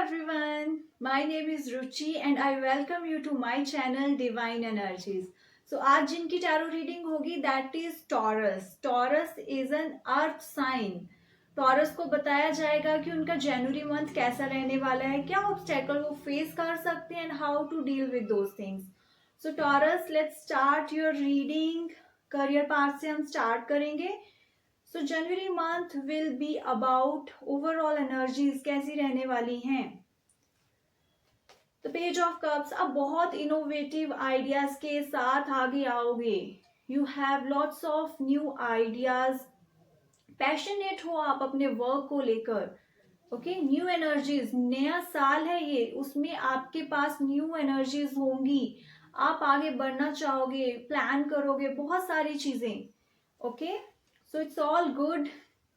everyone, my name is Ruchi and I welcome you to my channel Divine Energies. So आज जिनकी tarot reading होगी that is Taurus. Taurus is an earth sign. Taurus को बताया जाएगा कि उनका जनवरी month कैसा रहने वाला है, क्या ऑब्स्टेकल वो फेस कर सकते हैं and how to deal with those things. So Taurus, let's start your reading. Career part से हम स्टार्ट करेंगे. So January month will be about overall energies कैसी रहने वाली हैं. द पेज ऑफ कप्स, अब बहुत इनोवेटिव आइडियाज के साथ आगे आओगे. You have lots of new ideas. Passionate हो आप अपने वर्क को लेकर. ओके, न्यू एनर्जीज, नया साल है ये, उसमें आपके पास न्यू एनर्जीज होंगी. आप आगे बढ़ना चाहोगे, प्लान करोगे बहुत सारी चीजें. Okay, so it's all good.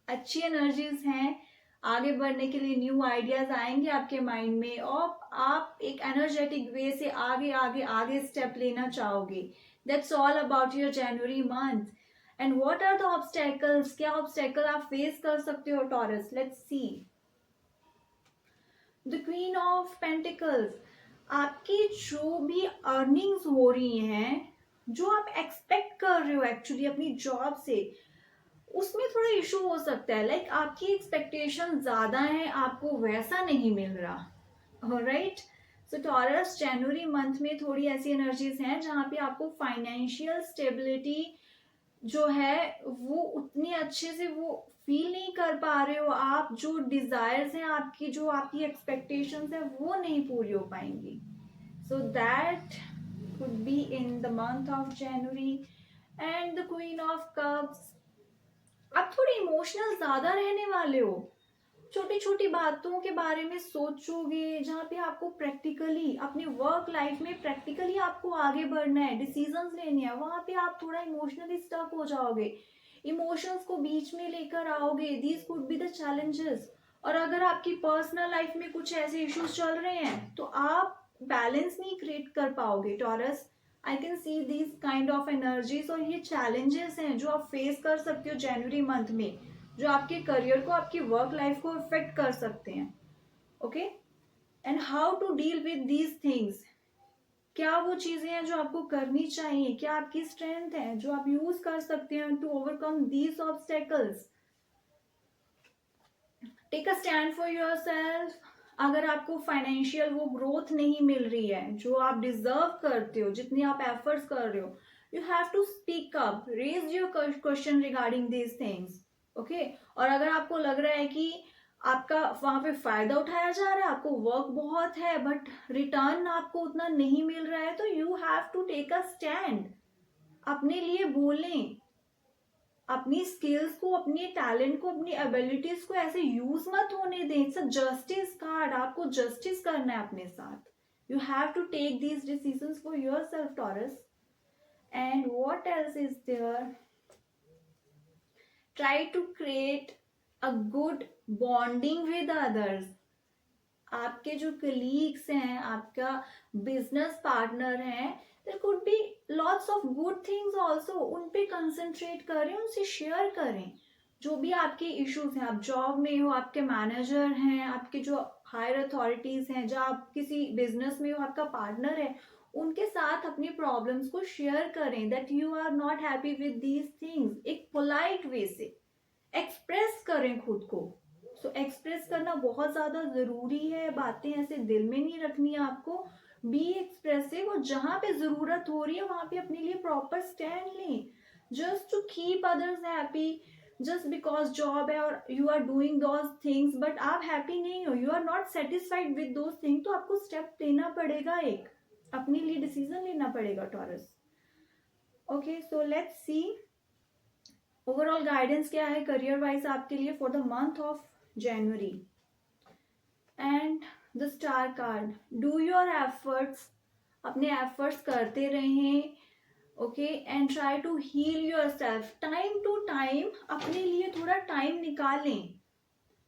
अच्छी एनर्जीज हैं. आगे बढ़ने के लिए न्यू आइडियाज आएंगे आपके माइंड में और आप एक एनर्जेटिक वे से आगे आगे आगे स्टेप लेना चाहोगे. That's all about your January month. And what are the obstacles, क्या ऑब्स्टेकल आप फेस कर सकते हो Taurus. Let's see. The queen of pentacles, आपकी जो भी अर्निंग्स हो रही हैं, जो आप एक्सपेक्ट कर रहे हो एक्चुअली अपनी जॉब से, उसमें थोड़ा इशू हो सकता है. लाइक आपकी एक्सपेक्टेशन ज्यादा है, आपको वैसा नहीं मिल रहा. ऑलराइट, सो टॉरस, जनवरी मंथ में थोड़ी ऐसी एनर्जीज हैं जहां पे आपको फाइनेंशियल स्टेबिलिटी जो है वो उतनी अच्छे से वो फील नहीं कर पा रहे हो आप. जो डिजायर्स हैं आपकी, जो आपकी एक्सपेक्टेशंस है, वो नहीं पूरी हो पाएंगी. So that could be in the month of January. And the queen of cups, आप थोड़ी इमोशनल ज्यादा रहने वाले हो. छोटी छोटी बातों के बारे में सोचोगे, जहाँ पे आपको प्रैक्टिकली अपनी वर्क लाइफ में प्रैक्टिकली आपको आगे बढ़ना है, डिसीजंस लेने हैं, वहां पे आप थोड़ा इमोशनली स्टक हो जाओगे. इमोशंस को बीच में लेकर आओगे. These could be the challenges. और अगर आपकी पर्सनल लाइफ में कुछ ऐसे इश्यूज चल रहे हैं तो आप बैलेंस नहीं क्रिएट कर पाओगे taurus. I can see these kind of energies. और ये चैलेंजेस हैं जो आप फेस कर सकते हो जनवरी मंथ में, जो आपके करियर को, आपकी वर्क लाइफ को अफेक्ट कर सकते हैं. Okay, and how to deal with these things, क्या वो चीजें हैं जो आपको करनी चाहिए, क्या आपकी स्ट्रेंथ है जो आप यूज कर सकते हैं to overcome these obstacles. Take a stand for yourself. अगर आपको फाइनेंशियल वो ग्रोथ नहीं मिल रही है जो आप डिजर्व करते हो, जितनी आप एफर्ट्स कर रहे हो, you have to speak up, raise your question regarding these things. Okay, और अगर आपको लग रहा है कि आपका वहां पे फायदा उठाया जा रहा है, आपको वर्क बहुत है बट रिटर्न आपको उतना नहीं मिल रहा है, तो you have to take a stand. अपने लिए बोलें. अपनी स्किल्स को, अपने टैलेंट को, अपनी एबिलिटीज को ऐसे यूज मत होने दें. It's a justice card. आपको जस्टिस करना है अपने साथ. You have to take these decisions for yourself Taurus. And what else is there. Try to create a good bonding with others. आपके जो कलीग्स हैं, आपका बिजनेस पार्टनर है, there could be lots of good things also. उन पे concentrate करें, उनसे share करें जो भी आपके इश्यूज हैं. आप जॉब में हो, आपके मैनेजर हैं, आपके जो हायर अथॉरिटीज हैं, जहाँ आप किसी बिजनेस में हो, आपका पार्टनर है, उनके साथ अपनी प्रॉब्लम्स को शेयर करें. That you are not happy with these things. एक पोलाइट वे से एक्सप्रेस करें खुद को. सो एक्सप्रेस करना बहुत ज्यादा जरूरी है. बातें ऐसे दिल में नहीं रखनी है आपको. बी एक्सप्रेसिव, और जहां पे जरूरत हो रही है वहां पे अपने लिए प्रॉपर स्टैंड लें. Just to keep others happy, just because job है और you are doing those things but आप हैप्पी नहीं हो, you are not satisfied with those things, तो आपको स्टेप लेना पड़ेगा, एक अपने लिए डिसीजन लेना पड़ेगा Taurus. Okay, so let's see overall guidance क्या है करियर वाइज आपके लिए for the month of January. And the star card, do your efforts. अपने एफर्ट्स करते रहें. Okay, and try to heal yourself. Time to time अपने लिए थोड़ा टाइम निकालें.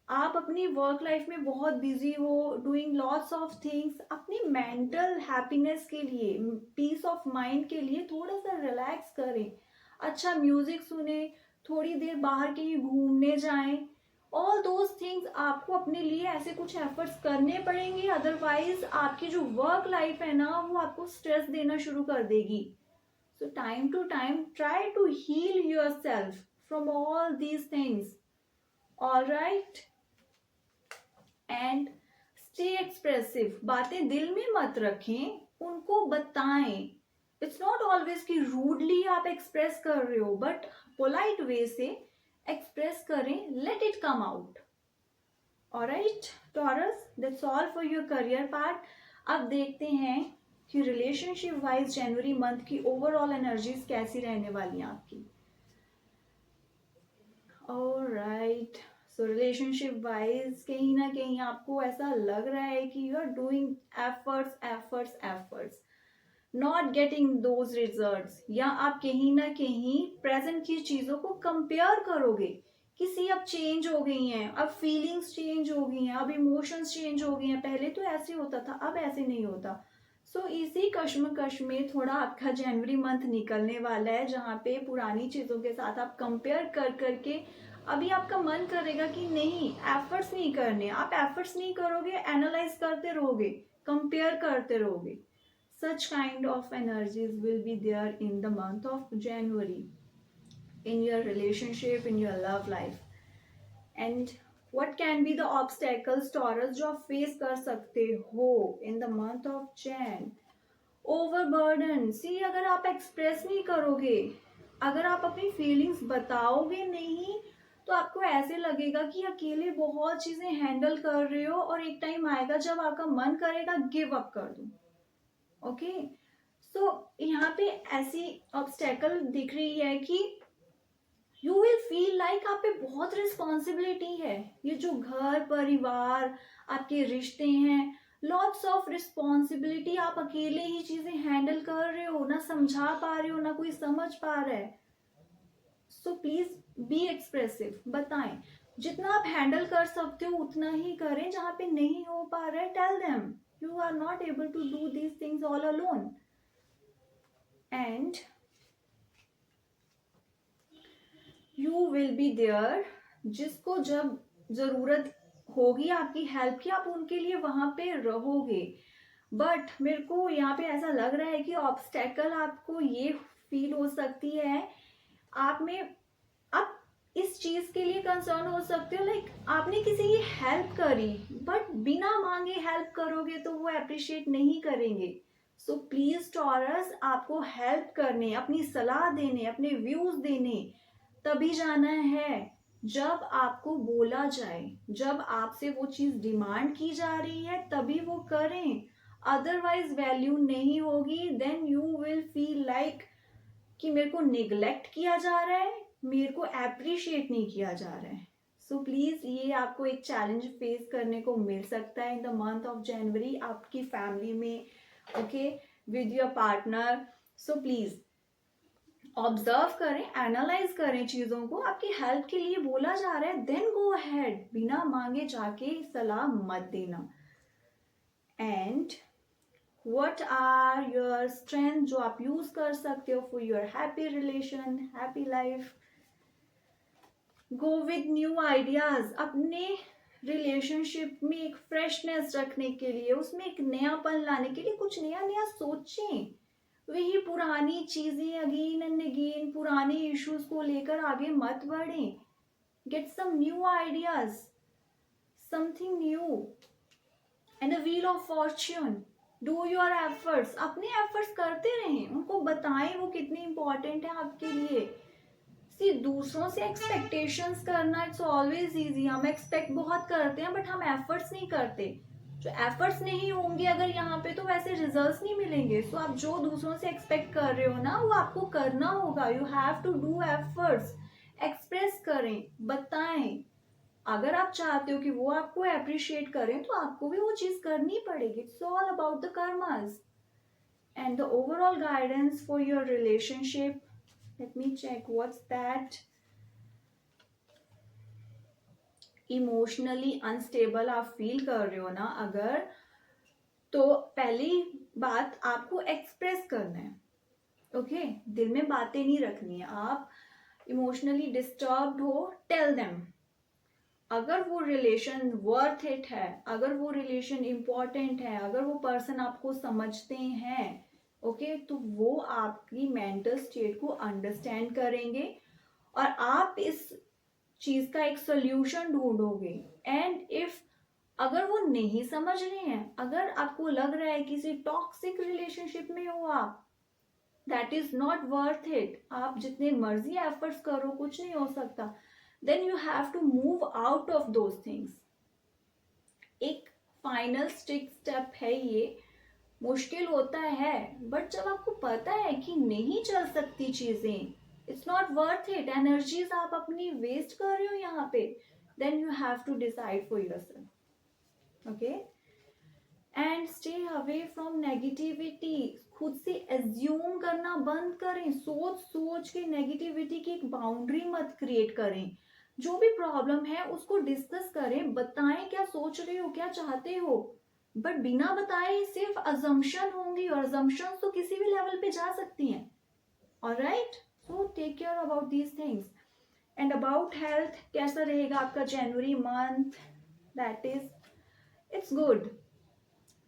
आप अपनी वर्क लाइफ में बहुत बिजी हो, डूइंग लॉट्स ऑफ थिंग्स. अपनी मेंटल हैप्पीनेस के लिए, पीस ऑफ माइंड के लिए थोड़ा सा रिलैक्स करें. अच्छा म्यूजिक सुने, थोड़ी देर बाहर कहीं घूमने जाएं. ऑल दोज थिंग्स आपको अपने लिए ऐसे कुछ एफर्ट्स करने पड़ेंगे, अदरवाइज आपकी जो वर्क लाइफ है ना वो आपको स्ट्रेस देना शुरू कर देगी. So time to time try to heal yourself from all these things. All right? And stay expressive. बातें दिल में मत रखें, उनको बताएं. It's not always कि rudely आप express कर रहे हो, but polite way से express करें. Let it come out. Alright, Taurus, that's all for your career part. अब देखते हैं कि रिलेशनशिप वाइज जनवरी मंथ की ओवरऑल एनर्जीज कैसी रहने वाली हैं आपकी. ऑलराइट, सो रिलेशनशिप वाइज कहीं ना कहीं आपको ऐसा लग रहा है कि you are doing efforts efforts efforts, not getting those results, या आप कहीं ना कहीं प्रेजेंट की चीजों को कंपेयर करोगे कि सी अब चेंज हो गई हैं, अब फीलिंग्स चेंज हो गई हैं, अब इमोशंस चेंज हो गए हैं, पहले तो ऐसे होता था अब ऐसे नहीं होता. सो इसी कश्मकश में थोड़ा आपका जनवरी मंथ निकलने वाला है, जहाँ पे पुरानी चीज़ों के साथ आप कंपेयर कर करके अभी आपका मन करेगा कि नहीं एफर्ट्स नहीं करने. आप एफर्ट्स नहीं करोगे, एनालाइज करते रहोगे, कंपेयर करते रहोगे. Such kind of energies will be there in the month of January in your relationship, in your love life. And what can be the obstacles Taurus जो आप फेस कर सकते हो in the month of Jan? Overburden. See, अगर आप express नहीं करोगे, अगर आप अपनी फीलिंग्स बताओगे नहीं, तो आपको ऐसे लगेगा कि अकेले बहुत चीजें हैंडल कर रहे हो और एक टाइम आएगा जब आपका मन करेगा गिव अप कर दो. ओके, सो यहाँ पे ऐसी ऑब्स्टेकल दिख रही है कि यू विल फील लाइक आप पे बहुत रिस्पॉन्सिबिलिटी है. ये जो घर परिवार आपके रिश्ते हैं, लॉट्स ऑफ रिस्पॉन्सिबिलिटी, आप अकेले ही चीजें हैंडल कर रहे हो, ना समझा पा रहे हो ना कोई समझ पा रहा है. सो प्लीज बी एक्सप्रेसिव, बताएं जितना आप हैंडल कर सकते हो उतना ही करें. जहां पे नहीं हो पा रहा है tell them you are not able to do these things all alone. And you will be there, जिसको जब जरूरत होगी आपकी हेल्प की आप उनके लिए वहां पे रहोगे. बट मेरे को यहाँ पे ऐसा लग रहा है कि ऑब्स्टेकल आपको ये फील हो सकती है, आप में आप इस चीज के लिए कंसर्न हो सकते हो लाइक आपने किसी की हेल्प करी बट बिना मांगे हेल्प करोगे तो वो अप्रिशिएट नहीं करेंगे. सो प्लीज टॉरस, आपको हेल्प करने, अपनी सलाह देने, अपने व्यूज देने तभी जाना है जब आपको बोला जाए, जब आपसे वो चीज डिमांड की जा रही है तभी वो करें. अदरवाइज वैल्यू नहीं होगी. Then you will feel like कि मेरे को निग्लेक्ट किया जा रहा है, मेरे को अप्रिशिएट नहीं किया जा रहा है. सो प्लीज ये आपको एक चैलेंज फेस करने को मिल सकता है इन द मंथ ऑफ जनवरी आपकी फैमिली में. Okay, with your partner. So please observe करें, एनालाइज करें चीजों को. आपकी हेल्प के लिए बोला जा रहा है, देन गो अहेड, बिना मांगे जाके सलाह मत देना. And what are your strength जो आप यूज कर सकते हो for your happy relation, happy life. Go with new ideas. अपने रिलेशनशिप में एक फ्रेशनेस रखने के लिए, उसमें एक नयापन लाने के लिए कुछ नया नया सोचें. वही पुरानी चीजें अगेन एंड अगेन, पुराने इश्यूज को लेकर आगे मत बढ़ें. Get some new ideas, something new. And the wheel of fortune, do your efforts. अपने एफर्ट्स करते रहें, उनको बताएं वो कितने इंपॉर्टेंट है आपके लिए. सी, दूसरों से एक्सपेक्टेशंस करना इट्स ऑलवेज इजी. हम एक्सपेक्ट बहुत करते हैं बट हम एफर्ट्स नहीं करते. जो एफर्ट्स नहीं होंगे अगर यहाँ पे तो वैसे रिजल्ट्स नहीं मिलेंगे. सो आप जो दूसरों से एक्सपेक्ट कर रहे हो ना वो आपको करना होगा. You have to do efforts. Express करें, बताएं. अगर आप चाहते हो कि वो आपको अप्रिशिएट करें तो आपको भी वो चीज करनी पड़ेगी. It's all about the karmas. And the overall guidance for your relationship, let me check what's that. Emotionally unstable आप फील कर रहे हो ना अगर, तो पहली बात आपको एक्सप्रेस करना है. ओके, दिल में बातें नहीं रखनी है. आप इमोशनली डिस्टर्ब्ड हो, टेल देम. अगर वो रिलेशन वर्थ इट है, अगर वो रिलेशन इम्पोर्टेंट है, अगर वो पर्सन आपको समझते हैं, ओके, तो वो आपकी मेंटल स्टेट को अंडरस्टैंड करेंगे और आप इस चीज का एक सोल्यूशन ढूंढोगे। एंड इफ अगर वो नहीं समझ रहे हैं, अगर आपको लग रहा है किसी टॉक्सिक रिलेशनशिप में हो आप, that is not worth it, आप जितने मर्जी एफर्ट्स करो कुछ नहीं हो सकता, then you have to move out of those things. एक फाइनल स्टेप है ये, मुश्किल होता है, बट जब आपको पता है कि नहीं चल सकती चीजें, it's not worth it, energies आप अपनी वेस्ट कर रहे हो यहाँ पे, then you have to decide for yourself, okay. And stay away from negativity, खुद से एज्यूम करना बंद करें, सोच सोच के नेगेटिविटी की एक बाउंड्री मत क्रिएट करें। जो भी प्रॉब्लम है उसको डिस्कस करें, बताएं क्या सोच रहे हो, क्या चाहते हो, बट बिना बताए सिर्फ अजम्पशन होंगी, और अजम्पशन तो किसी भी लेवल पे जा सकती हैं। Alright, so take care about these things. And about health, कैसा रहेगा आपका जनवरी month, that is it's good.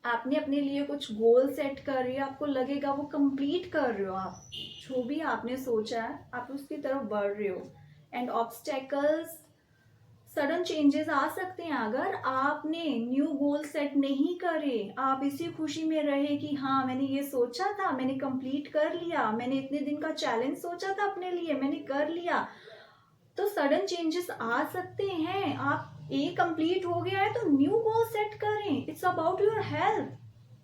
आपने अपने लिए कुछ गोल सेट कर रही है, आपको लगेगा वो कंप्लीट कर रहे हो आप, जो भी आपने सोचा है आप उसकी तरफ बढ़ रहे हो। एंड ऑब्स्टेकल्स, सडन चेंजेस आ सकते हैं, अगर आपने न्यू गोल सेट नहीं करे, आप इसी खुशी में रहे कि हाँ मैंने ये सोचा था, मैंने कंप्लीट कर लिया, मैंने इतने दिन का चैलेंज सोचा था अपने लिए, मैंने कर लिया, तो सडन चेंजेस आ सकते हैं। आप एक कंप्लीट हो गया है तो न्यू गोल सेट करें, इट्स अबाउट योर हेल्थ,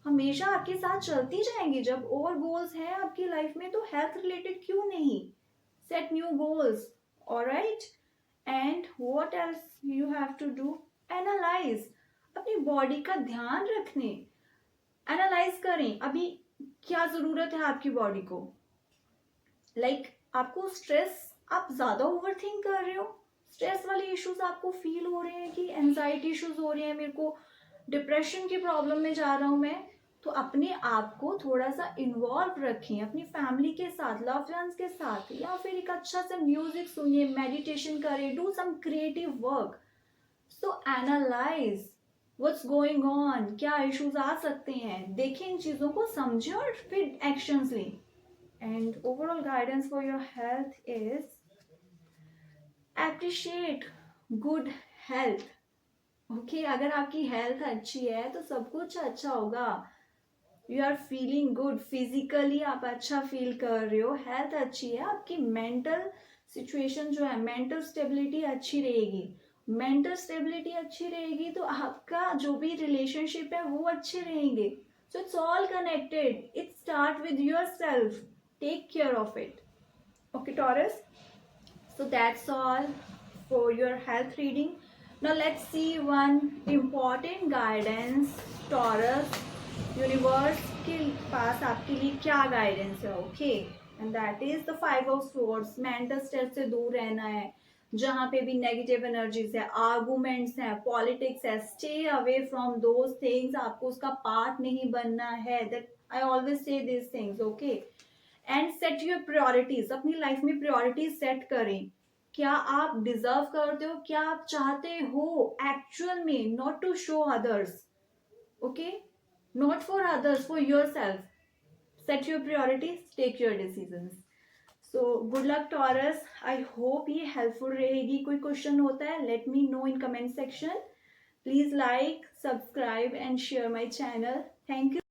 हमेशा आपके साथ चलती जाएंगी। जब और गोल्स हैं आपकी लाइफ में तो हेल्थ रिलेटेड क्यों नहीं, set new goals, alright. And what else you have to do, analyse, अपनी बॉडी का ध्यान रखने, एनालाइज करें अभी क्या जरूरत है आपकी बॉडी को। लाइक आपको स्ट्रेस, आप ज्यादा ओवर थिंक कर रहे हो, स्ट्रेस वाले इश्यूज आपको फील हो रहे हैं कि एंजाइटी इश्यूज हो रहे हैं, मेरे को डिप्रेशन की प्रॉब्लम में जा रहा हूं मैं, तो अपने आप को थोड़ा सा इन्वॉल्व रखें अपनी फैमिली के साथ, लव्ड वंस के साथ, या फिर एक अच्छा सा म्यूजिक सुनिए, मेडिटेशन करें, do some creative work. So analyse what's going on, क्या इश्यूज आ सकते हैं, देखें इन चीजों को, समझें और फिर एक्शंस लें। And overall guidance for your health is appreciate good health. Okay, अगर आपकी हेल्थ अच्छी है तो सब कुछ अच्छा होगा। You are feeling good, physically आप अच्छा फील कर रहे हो, हेल्थ अच्छी है, आपकी मेंटल सिचुएशन जो है, मेंटल स्टेबिलिटी अच्छी रहेगी। मेंटल स्टेबिलिटी अच्छी रहेगी तो आपका जो भी रिलेशनशिप है वो अच्छे रहेंगे। So it's all connected, it start with your self, take care of it. Okay, Taurus, so that's all for your health reading. Now let's see one important guidance. Taurus, universe के पास आपके लिए क्या guidance है, okay, and that is the 5 of swords. mental stress से दूर रहना है, जहाँ पे भी नेगेटिव एनर्जीज है, आर्गुमेंट्स है, पॉलिटिक्स है, stay away from those things, आपको उसका पार्ट नहीं बनना है। That I always say this things, okay. And set your priorities, अपनी लाइफ में प्रायोरिटीज सेट करें, क्या आप डिजर्व करते हो, क्या आप चाहते हो एक्चुअल में, not to show others, okay, not for others, for yourself. Set your priorities, take your decisions. So good luck Taurus, I hope ये हेल्पफुल रहेगी। कोई क्वेश्चन होता है, let me know in comment section. Please like, subscribe and share my channel. Thank you.